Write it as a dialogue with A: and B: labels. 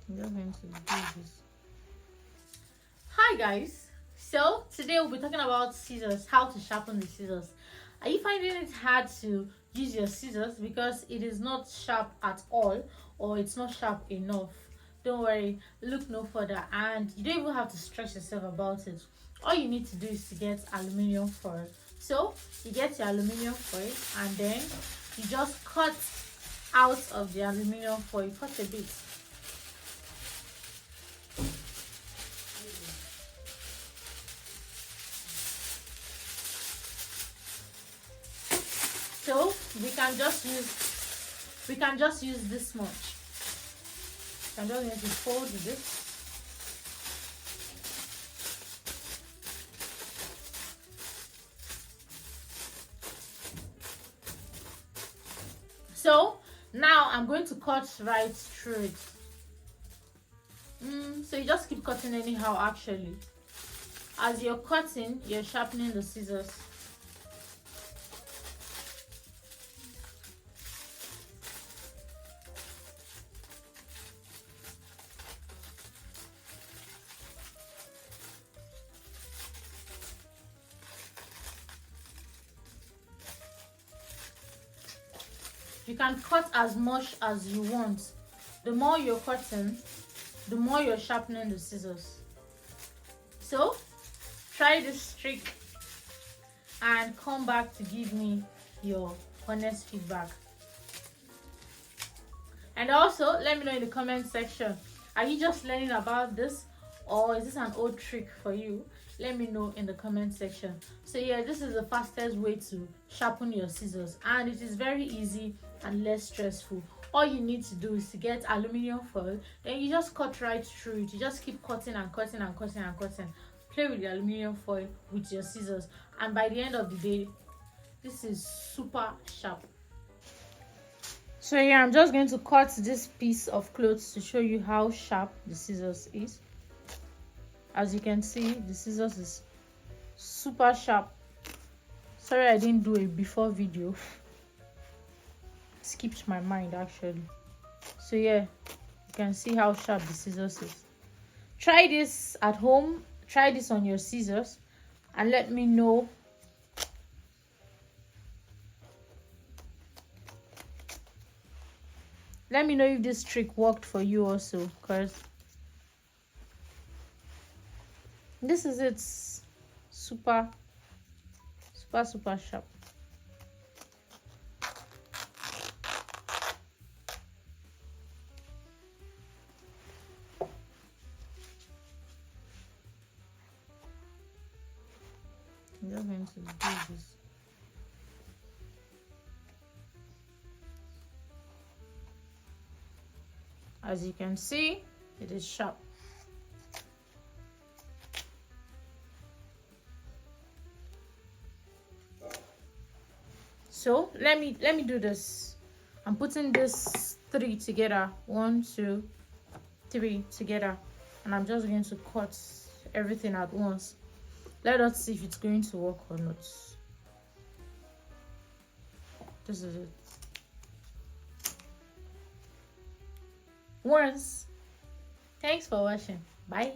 A: I'm just going to do this. Hi guys, so today we'll be talking about scissors, how to sharpen the scissors. Are you finding it hard to use your scissors because it is not sharp at all, or it's not sharp enough? Don't worry, look no further, and you don't even have to stress yourself about it. All you need to do is to get aluminium foil. So you get your aluminium foil and then you just cut out of the aluminium foil, cut a bit. So we can just use this much. I'm just going to fold this. So now I'm going to cut right through it. So you just keep cutting anyhow. Actually, as you're cutting, you're sharpening the scissors. You can cut as much as you want. The more you're cutting, the more you're sharpening the scissors. So try this trick and come back to give me your honest feedback. And also let me know in the comment section, are you just learning about this, or is this an old trick for you? Let me know in the comment section. So yeah, this is the fastest way to sharpen your scissors, and it is very easy and less stressful. All you need to do is to get aluminium foil, then you just cut right through it. You just keep cutting and cutting and cutting and cutting. Play with the aluminium foil with your scissors, and by the end of the day, this is super sharp. So here I'm just going to cut this piece of cloth to show you how sharp the scissors is. As you can see, the scissors is super sharp. Sorry I didn't do a before video. It skipped my mind actually. So yeah, you can see how sharp the scissors is. Try this at home, try this on your scissors, and let me know if this trick worked for you also, because this is it. Super sharp. I'm just going to do this. As you can see, it is sharp. So let me do this. I'm putting this 3 together, 1 2 3 together, and I'm just going to cut everything at once. Let us see if it's going to work or not. This is it. Once. Thanks for watching. Bye.